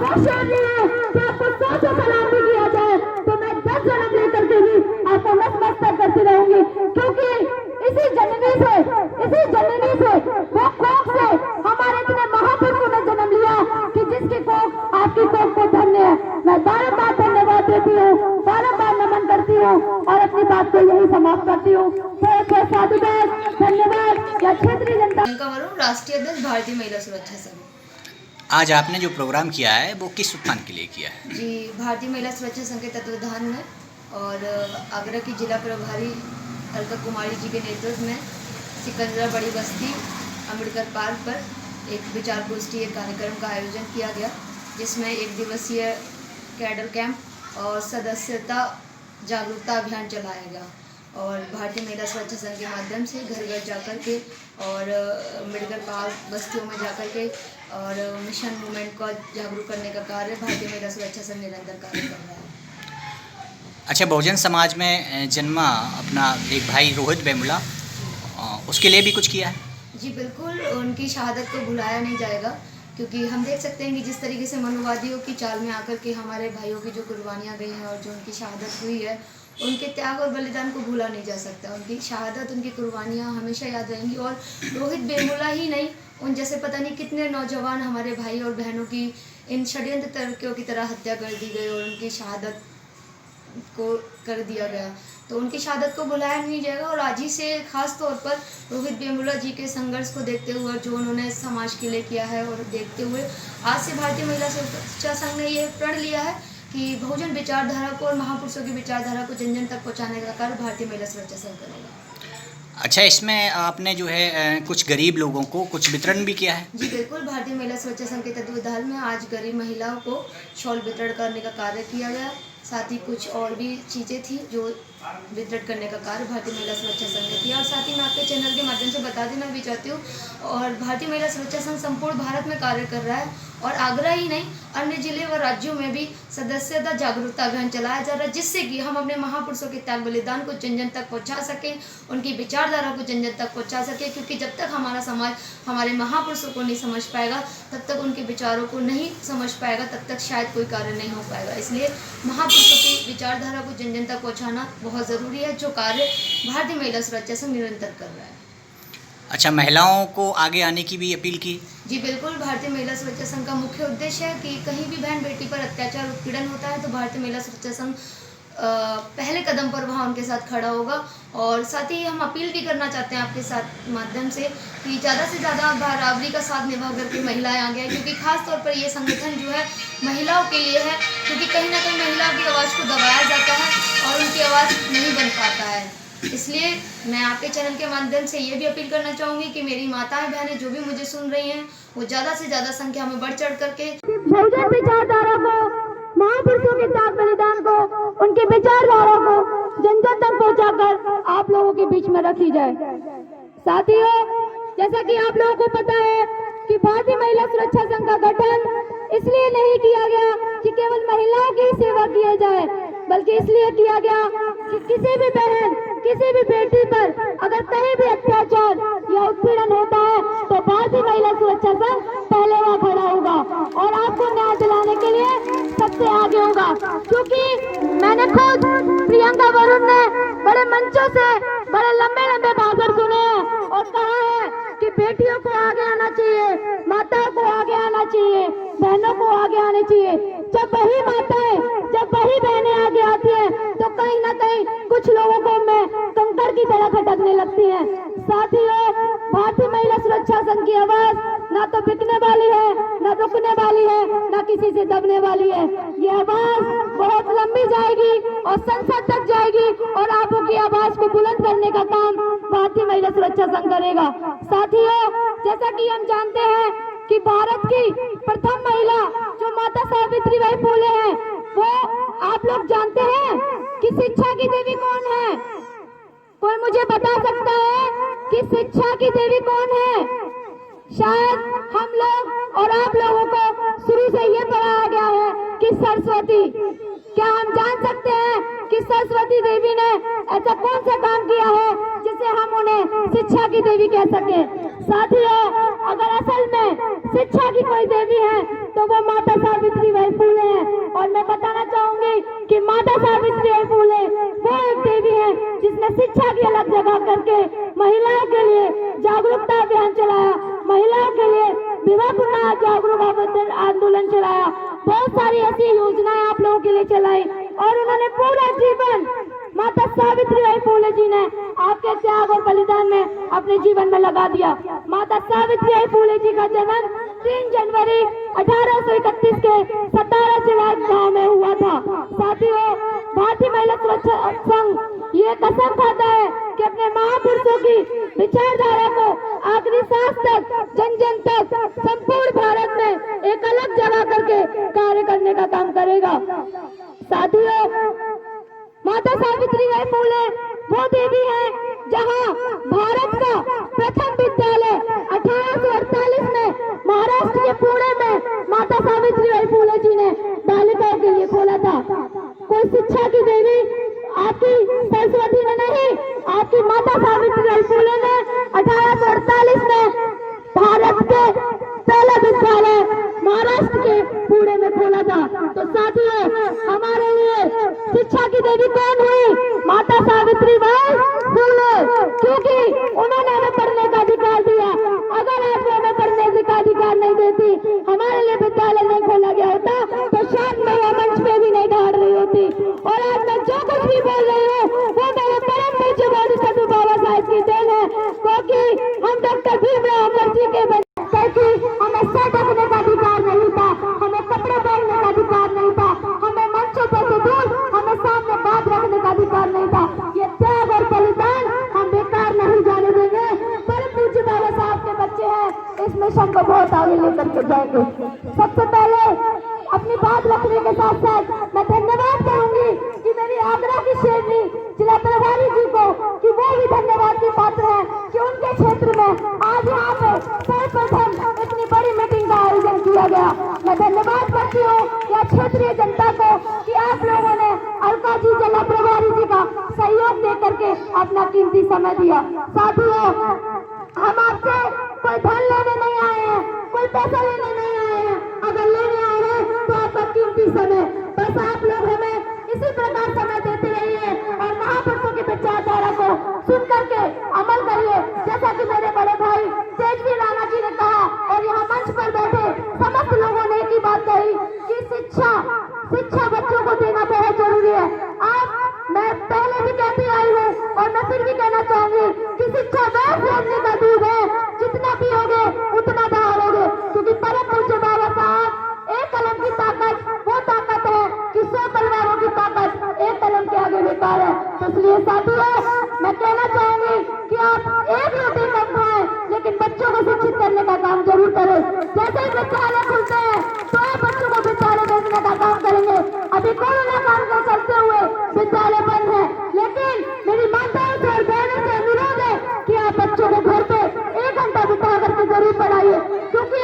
वो शेर नहीं है कि आपको 100 से सलाम भी किया जाए तो मैं 10 जन्म लेकर के भी आपको नतमस्तक करती रहूंगी, क्योंकि इसी जननी से वो कोख से हमारे इतने महापुरुषों ने जन्म लिया कि जिसकी कोख आपकी कोख को धन्य है। मैं बारंबार धन्यवाद देती हूँ, बारंबार नमन करती हूँ और अपनी बात को यही समाप्त करती हूँ। साधुवाद, धन्यवाद। या क्षेत्रीय जनता राष्ट्रीय अध्यक्ष भारतीय महिला सुरक्षा संघ। आज आपने जो प्रोग्राम किया है वो किस उत्थान के लिए किया है? जी, भारतीय महिला सुरक्षा संघ के तत्वाधान में और आगरा की जिला प्रभारी अलका कुमारी जी के नेतृत्व में सिकंदरा बड़ी बस्ती अम्बेडकर पार्क पर एक विचार गोष्ठी कार्यक्रम का आयोजन किया गया, जिसमें 1 दिवसीय कैडर कैंप और सदस्यता जागरूकता अभियान चलाया गया और भारतीय महिला सुरक्षा संघ के माध्यम से घर घर जाकर के और अम्बेडकर पार्क बस्तियों में जाकर के और मिशन मूवमेंट को जागरूक करने का कार्य भारतीय महिला सुरक्षा संघ निरंतर कार्य कर रहा है। अच्छा, बहुजन समाज में जन्मा अपना एक भाई रोहित वेमुला, उसके लिए भी कुछ किया है? जी बिल्कुल, उनकी शहादत को भुलाया नहीं जाएगा, क्योंकि हम देख सकते हैं कि जिस तरीके से मनुवादियों की चाल में आकर के हमारे भाइयों की जो कुर्बानियाँ गई हैं और जो उनकी शहादत हुई है, उनके त्याग और बलिदान को भूला नहीं जा सकता। उनकी शहादत, उनकी कुर्बानियाँ हमेशा याद रहेंगी। और रोहित वेमुला ही नहीं, उन जैसे पता नहीं कितने नौजवान हमारे भाई और बहनों की इन षड्यंत्र तर्कों की तरह हत्या कर दी गई और उनकी शहादत को कर दिया गया। तो उनकी शहादत को भुलाया नहीं जाएगा और आज ही से खास तौर पर रोहित वेमुला जी के संघर्ष को देखते हुए, जो उन्होंने समाज के लिए किया है और देखते हुए आज से भारतीय महिला सुरक्षा संघ ने ये प्रण लिया है कि बहुजन विचारधारा को और महापुरुषों की विचारधारा को जन जन तक पहुँचाने का कार्य भारतीय महिला सुरक्षा संघ करेगा। अच्छा, इसमें आपने जो है कुछ गरीब लोगों को कुछ वितरण भी किया है? जी बिल्कुल, भारतीय महिला सुरक्षा संघ के तत्वाधान में आज गरीब महिलाओं को शॉल वितरण करने का कार्य किया गया। साथ ही कुछ और भी चीज़ें थी जो वितरण करने का कार्य भारतीय महिला सुरक्षा संघ ने किया। और साथ ही मैं आपके चैनल के माध्यम से बता देना भी चाहती हूँ, और भारतीय महिला सुरक्षा संघ संपूर्ण भारत में कार्य कर रहा है और आगरा ही नहीं, अन्य जिले व राज्यों में भी सदस्यता जागरूकता अभियान चलाया जा रहा है, जिससे कि हम अपने महापुरुषों के त्याग बलिदान को जन जन तक पहुँचा सकें, उनकी विचारधारा को जन जन तक पहुँचा सकें। क्योंकि जब तक हमारा समाज हमारे महापुरुषों को नहीं समझ पाएगा, तब तक उनके विचारों को नहीं समझ पाएगा, तब तक शायद कोई कार्य नहीं हो पाएगा। इसलिए महापुरुषों की विचारधारा को जन जन तक पहुँचाना बहुत ज़रूरी है, जो कार्य भारतीय महिला सुरक्षा संघ निरंतर कर रहा है। अच्छा, महिलाओं को आगे आने की भी अपील की? जी बिल्कुल, भारतीय महिला सुरक्षा संघ का मुख्य उद्देश्य है कि कहीं भी बहन बेटी पर अत्याचार उत्पीड़न होता है तो भारतीय महिला सुरक्षा संघ पहले कदम पर वहाँ उनके साथ खड़ा होगा। और साथ ही हम अपील भी करना चाहते हैं आपके साथ माध्यम से कि ज़्यादा से ज़्यादा बराबरी का साथ निभा करके महिलाएं आगे आए, क्योंकि खास तौर पर ये संगठन जो है महिलाओं के लिए है, क्योंकि कहीं ना कहीं महिलाओं की आवाज़ को दबाया जाता है और उनकी आवाज़ नहीं बन पाता है। इसलिए मैं आपके चैनल के माध्यम से ये भी अपील करना चाहूँगी कि मेरी माताएं बहनें जो भी मुझे सुन रही हैं, वो ज़्यादा से ज़्यादा संख्या में बढ़ चढ़ करके बहुजन विचारधारा को, महापुरुषों के त्याग बलिदान को, उनकी विचारधारा को जन जन तक पहुंचाकर आप लोगों के बीच में रखी जाए। साथियों, जैसा कि आप लोगों को पता है कि भारतीय महिला सुरक्षा संघ का गठन इसलिए नहीं किया गया कि केवल महिलाओं की सेवा किया जाए, बल्कि इसलिए किया गया कि किसी भी बहन, किसी भी बेटी पर अगर कहीं भी अत्याचार या उत्पीड़न होता है तो भारतीय महिला सुरक्षा संघ पहले वहाँ खड़ा होगा और आपको न्याय दिलाने के लिए सबसे आगे होगा। क्योंकि मैंने खुद प्रियंका वरुण ने बड़े मंचों से बड़े लंबे लंबे भाषण सुने हैं और कहा है कि बेटियों को आगे आना चाहिए, माताओं को आगे आना चाहिए, बहनों को आगे आने चाहिए। जब वही माताएं, जब वही बहनें आगे आती हैं तो कहीं ना कहीं कुछ लोगों को में कंकड़ की तरह खटकने लगती हैं। साथियों, भारतीय महिला सुरक्षा संघ की आवाज ना तो बिकने वाली है, ना रुकने वाली है, ना किसी से दबने वाली है। ये आवाज बहुत लंबी जाएगी और संसद तक जाएगी और आपको की आवाज को बुलंद करने का काम भारतीय महिला सुरक्षा संघ करेगा। साथियों, जैसा कि हम जानते हैं कि भारत की प्रथम महिला जो माता सावित्रीबाई फुले हैं, वो आप लोग जानते हैं कि शिक्षा की देवी कौन है? कोई मुझे बता सकता है कि शिक्षा की देवी कौन है? शायद हम लोग और आप लोगों को शुरू से ये पढ़ाया गया है कि सरस्वती। क्या हम जान सकते हैं कि सरस्वती देवी ने ऐसा कौन सा काम किया है जिसे हम उन्हें शिक्षा की देवी कह सके? साथियों, अगर असल में शिक्षा की कोई देवी है तो वो माता सावित्रीबाई फूले हैं। और मैं बताना चाहूंगी कि माता सावित्रीबाई फूले वो एक देवी है जिसने शिक्षा की अलग जगह करके महिलाओं के लिए जागरूकता अभियान चलाया, महिलाओं के लिए विवाह पुनः जागरूक आंदोलन चलाया, बहुत सारी ऐसी योजनाएं आप लोगों के लिए चलाई और उन्होंने पूरा जीवन माता सावित्रीबाई फूले जी ने आपके त्याग और बलिदान में अपने जीवन में लगा दिया। माता सावित्रीबाई फूले जी का जन्म 3 जनवरी 1831 के सतारा जिला गांव में हुआ था। साथियों, भारतीय महिला सुरक्षा संघ ये कसम खाता है कि अपने महापुरुषों की विचारधारा को आखिरी सांस तक, जन जन तक, संपूर्ण भारत में एक अलग जगह करके कार्य करने का काम करेगा। साथियों, माता सावित्रीबाई फूले वो देवी है जहां भारत का प्रथम विद्यालय 1848 में महाराष्ट्र के पुणे में माता सावित्रीबाई फूले जी ने बालिकाओं के लिए खोला था। कोई शिक्षा की देवी आपकी सरस्वती ने नहीं, आपकी माता सावित्रीबाई फूले ने 1848 में भारत के पहला विद्यालय महाराष्ट्र के पुणे में खोला था। तो साथियों, हमारे लिए शिक्षा की देवी कौन हुई? माता सावित्रीबाई फूले, क्योंकि उन्होंने हमें पढ़ने का अधिकार दिया। अगर आज वो हमें पढ़ने का अधिकार नहीं देती, हमारे लिए विद्यालय नहीं खोला गया होता, तो शायद मैं यह मंच पे भी नहीं दौड़ रही होती। और आज मैं जो कुछ भी बोल रही हूँ वो मेरे परम पूज्य बौद्ध बाबा साहब की देन है, क्योंकि हम डॉक्टर भीमराव अम्बेडकर के कि हमें सर ढकने का अधिकार नहीं था, हमें कपड़े पहनने का अधिकार नहीं था, हमें मंचों पर से दूर हमें सामने बात रखने का अधिकार नहीं था। ये त्याग और बलिदान हम बेकार नहीं जाने देंगे। परम पूज्य बाबा साहब के बच्चे हैं, इस मिशन को बहुत आगे लेकर के जाएंगे। सबसे पहले अपनी बात रखने के साथ साथ मैं धन्यवाद करूंगी कि मेरी आगरा की शेरनी जिला प्रभारी जी को, कि वो भी धन्यवाद के पात्र है कि उनके क्षेत्र में आज यहाँ पे सर्वप्रथम इतनी बड़ी मीटिंग का आयोजन किया गया। मैं धन्यवाद करती हूँ या क्षेत्रीय जनता को कि आप लोगों ने अलका जी जिला प्रभारी जी का सहयोग दे करके अपना कीमती समय दिया। साथियों, हम आपसे कोई धन लेने नहीं आए हैं, कोई पैसा लेने नहीं आए हैं। अगर लेने आए हैं तो आपका कीमती समय, बस आप लोग हमें इसी प्रकार समय देते रहिए और महापुरुषों की विचारधारा को सुन करके अमल करिए। जैसा कि मेरे बड़े भाई तेजवी राणा जी ने कहा और यहाँ मंच पर बैठे समस्त लोगों ने एक ही बात कही कि शिक्षा बच्चों को देना बहुत जरूरी है। मैं पहले भी कहती आई हूँ और मैं फिर भी कहना चाहूंगी कि शिक्षा वह सोचने का दूध है, जितना पियोगे उतना दहाड़ोगे, क्योंकि परम पूज्य बाबा साहब एक कलम की ताकत वो ताकत है कि 100 तलवारों की ताकत एक कलम के आगे बेकार है। तो इसलिए साथियों, मैं कहना चाहूंगी कि आप एक रोटी कम खाएं, लेकिन बच्चों को शिक्षित करने का काम जरूर करें। जैसे ही विद्यालय खुलते हैं तो आप बच्चों को विद्यालय भेजने का काम करेंगे। अभी कोरोना काल के चलते हुए विद्यालय बंद है, लेकिन मेरी माताओं से और बहनों से अनुरोध है कि आप बच्चों को घर पे 1 घंटा बिता करके जरूर पढ़ाइए, क्योंकि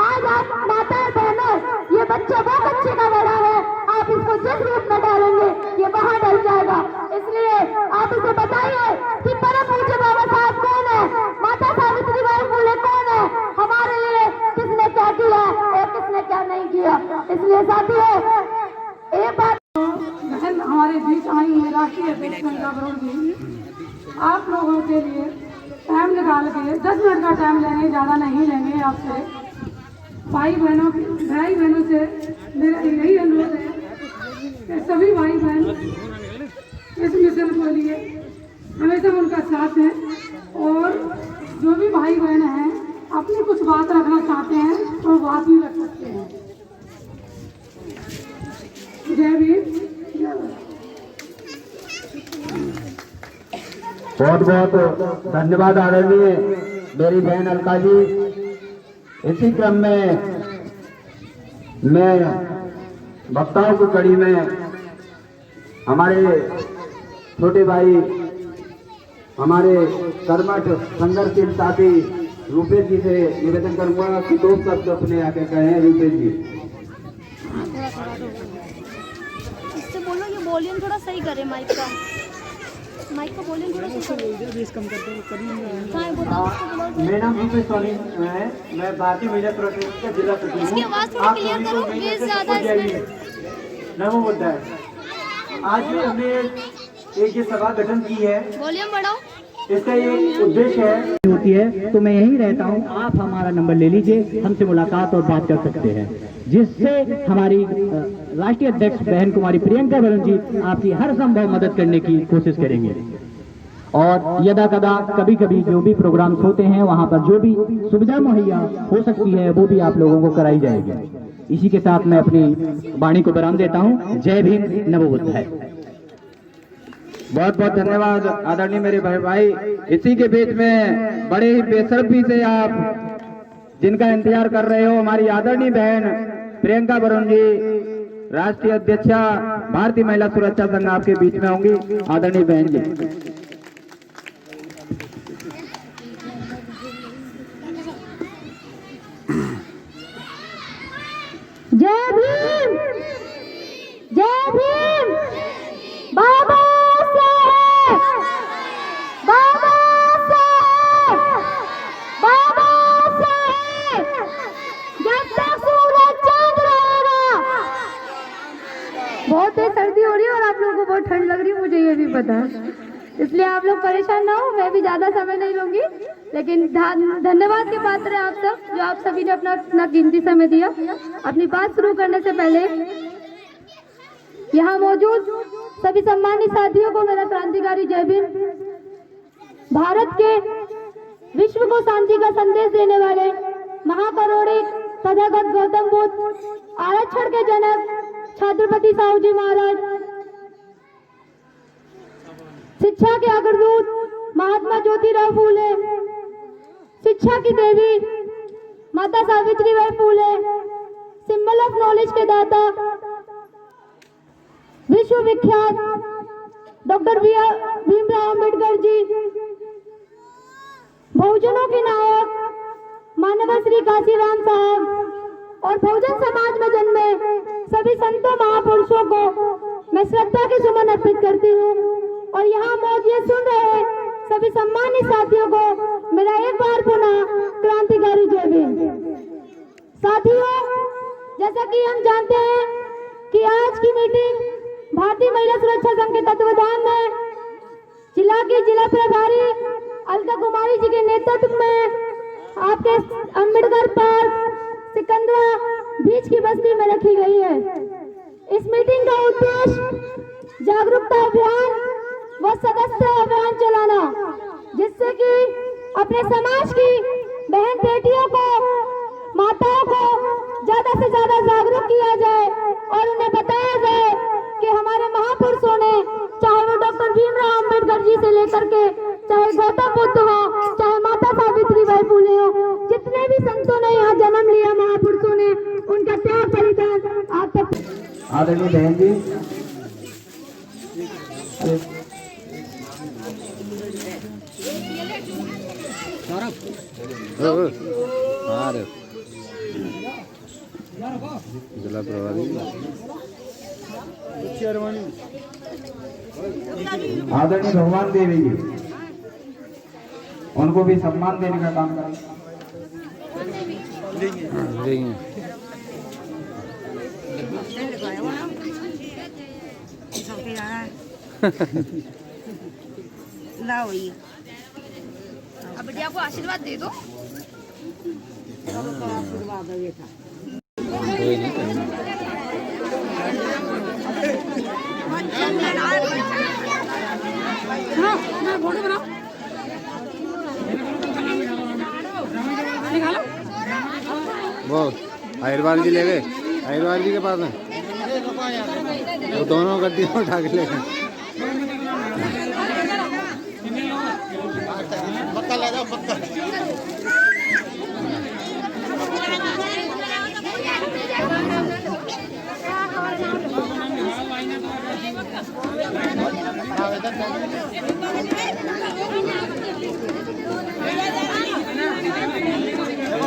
आज आप माता और बहनों, ये बच्चा वो बच्चे का बड़ा है, आप इसको जिस रूप में डालेंगे ये वहाँ डल जाएगा। इसलिए आप इसे बताइए कि परम पूज्य बाबा साहब कौन है, माता सावित्रीबाई फूले कौन है, हमारे लिए किसने क्या किया और किसने क्या नहीं किया। इसलिए साथियों, एक बात बहन हमारे बीच आई है, राष्ट्रीय अध्यक्ष गंगा बरूड़ जी, आप लोगों के लिए टाइम निकाल के 10 मिनट का टाइम लेंगे, ज़्यादा नहीं लेंगे। आपसे भाई बहनों से मेरा यही अनुरोध है कि सभी भाई बहन इस मिशन के लिए हमेशा उनका साथ है, और जो भी भाई बहन हैं अपनी कुछ बात रखना चाहते हैं तो बात भी रख सकते हैं। जय भीम। बहुत बहुत धन्यवाद आदरणीय मेरी बहन अलका जी। इसी क्रम में मैं वक्ताओं की कड़ी में हमारे छोटे भाई, हमारे कर्मठ संघर्षशील साथी रूपेश जी से निवेदन करूंगा कि 2 शब्द अपने आके कहें। रूपेश जी, इससे बोलो ये वॉल्यूम थोड़ा सही करे माइक का। माइक को बोलें थोड़ा सा कहाँ है बताओ उसको बुलाओ। मेरा नाम भूपेश सोनी है, मैं भारतीय महिला सुरक्षा का जिला सचिव इसकी हूँ। आवाज़ थोड़ी आप क्लियर सभी करो, को मेरी बेस ज़्यादा तरफ से इसमें। नमो बुद्धाय। आज हमने एक ये सभा गठन की है, वॉल्यूम बढ़ाओ। इसका ये उद्देश्य है होती है तो मैं यहीं रहता हूँ, आप हमारा नंबर ले लीजिए, हमसे मुलाकात और बात कर सकते हैं, जिससे हमारी राष्ट्रीय अध्यक्ष बहन कुमारी प्रियंका बहन जी आपकी हर संभव मदद करने की कोशिश करेंगे। और यदा कदा कभी कभी जो भी प्रोग्राम्स होते हैं वहाँ पर जो भी सुविधा मुहैया हो सकती है वो भी आप लोगों को कराई जाएगी। इसी के साथ मैं अपनी वाणी को विराम देता हूँ। जय भीम, नमो बुद्धाय। बहुत बहुत धन्यवाद आदरणीय मेरे भाई। इसी के बीच में बड़े ही बेसब्री से आप जिनका इंतजार कर रहे हो, हमारी आदरणीय बहन प्रियंका वरुण जी, राष्ट्रीय अध्यक्षा भारतीय महिला सुरक्षा संघ आपके बीच में होंगी। आदरणीय बहन जी। जय भीम, जय भीम। बाबा साहेब, बाबा साहेब, बाबा साहेब, जब तक सूरज चांद रहेगा। बहुत तेज सर्दी हो रही है और आप लोगों को बहुत ठंड लग रही है, मुझे ये भी पता है, इसलिए आप लोग परेशान ना हो। मैं भी ज्यादा समय नहीं लूंगी, लेकिन धन्यवाद के पात्र हैं आप सब, जो आप सभी ने अपना कीमती समय दिया। अपनी बात शुरू करने से पहले यहाँ मौजूद सभी सम्मानित साथियों को मेरा क्रांतिकारी जय भीम। भारत के विश्व को शांति का संदेश देने वाले महाकरुणी तथागत गौतम बुद्ध, आरक्षण के जनक छत्रपति साहू जी महाराज, शिक्षा के अग्रदूत महात्मा ज्योतिराव फूले, शिक्षा की देवी माता Savitribai Phule, symbol of knowledge के दाता, विश्व विख्यात डॉक्टर भीमराव अंबेडकर जी, बहुजनों के नायक मानव श्री काशीराम साहब और बहुजन समाज में जन्मे सभी संतों महापुरुषों को मैं श्रद्धा के सुमन अर्पित करती हूँ। और यहाँ मौजूद सुन रहे सभी सम्मानित साथियों को मेरा एक बार पुनः क्रांतिकारी जय भीम। साथियों, जैसा कि हम जानते हैं कि आज की मीटिंग भारतीय महिला सुरक्षा संघ के तत्वाधान में जिला की जिला प्रभारी अलका कुमारी जी के नेतृत्व में आपके अम्बेडकर पार्क सिकंदरा बीच की बस्ती में रखी गई है। इस मीटिंग का उद्देश्य जागरूकता अभियान व सदस्यता अभियान चलाना, जिससे कि अपने समाज की बहन बेटियों को, माताओं को ज्यादा से ज्यादा जागरूक किया जाए और उन्हें बताया जाए कि हमारे महापुरुषों ने, चाहे वो डॉक्टर भीमराव अंबेडकर जी से लेकर के चाहे गौतम बुद्ध हो, चाहे माता सावित्रीबाई फूले हो, जितने भी संतों ने यहाँ जन्म लिया, महापुरुषों ने, उनका त्याग बलिदान आप तक। आदरणीय बहन जी, जिला प्रभारी आदरणीय भगवान देवी जी, उनको भी सम्मान देने का काम करें। अब बेटिया को आशीर्वाद दे दो। वो आयुर्वाद जी ले गए, आयुर्वाद जी के पास है, वो दोनों गड्डी में उठा के ले गए।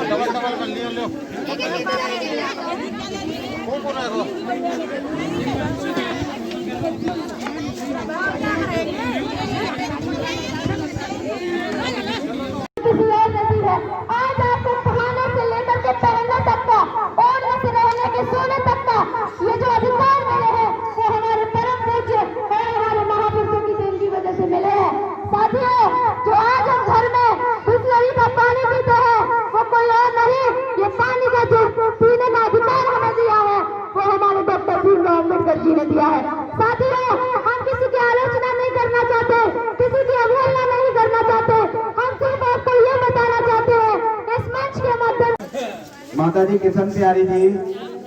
डबल ये जो अधिकार मिले हैं वो हमारे परम पूज्य और हमारे महापुरुषों की देन की वजह से मिले हैं। साथियों, जो आज हम घर में बिसलरी का पानी पीते हैं वो कोई और नहीं, ये पानी का जो पीने का अधिकार हमें दिया है वो हमारे डॉक्टर भीमराव अम्बेडकर जी ने दिया है। साथियों, हम किसी की आलोचना नहीं करना चाहते, किसी की अवहेलना नहीं करना चाहते, हम सिर्फ आपको ये बताना चाहते हैं इस मंच के माध्यम माता जी किशन प्यारी जी,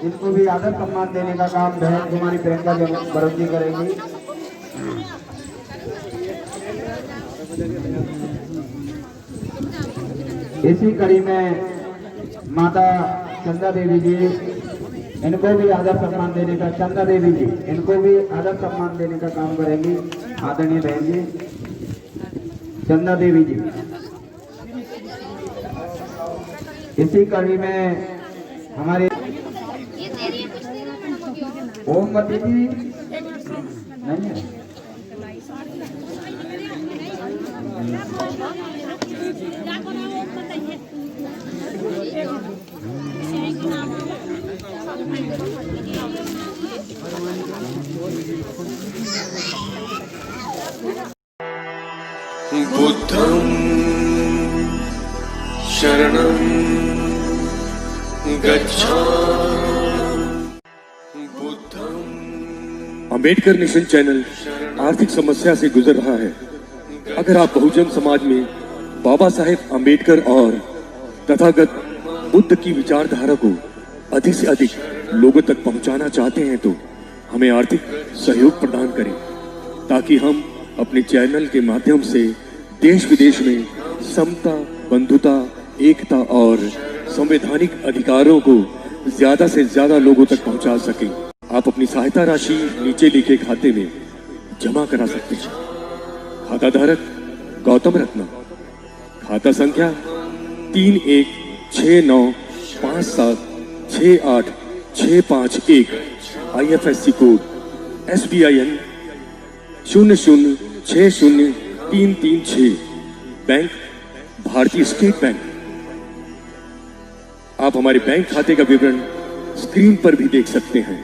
इनको भी आदर सम्मान देने का काम बहन कुमारी प्रियंका बरुण जी करेंगी। इसी कड़ी में माता चंदा देवी जी, इनको भी आदर सम्मान देने का, चंदा देवी जी इनको भी आदर सम्मान देने का काम करेंगी। आदरणीय बहन जी चंदा देवी जी। इसी कड़ी में हमारे ओमवती जी नहीं है, बुद्धं शरणं गच्छामि। अंबेडकर नेशन चैनल आर्थिक समस्या से गुजर रहा है। अगर आप बहुजन समाज में बाबा साहेब अंबेडकर और तथागत बुद्ध की विचारधारा को अधिक से अधिक लोगों तक पहुंचाना चाहते हैं तो हमें आर्थिक सहयोग प्रदान करें, ताकि हम अपने चैनल के माध्यम से देश विदेश में समता, बंधुता, एकता और संवैधानिक अधिकारों को ज्यादा से ज्यादा लोगों तक पहुंचा सकें। आप अपनी सहायता राशि नीचे लिखे खाते में जमा करा सकते हैं। खाता धारक गौतम रत्ना, खाता संख्या 3169576865 IFSC कोड SBIN 0060336, बैंक भारतीय स्टेट बैंक। आप हमारे बैंक खाते का विवरण स्क्रीन पर भी देख सकते हैं।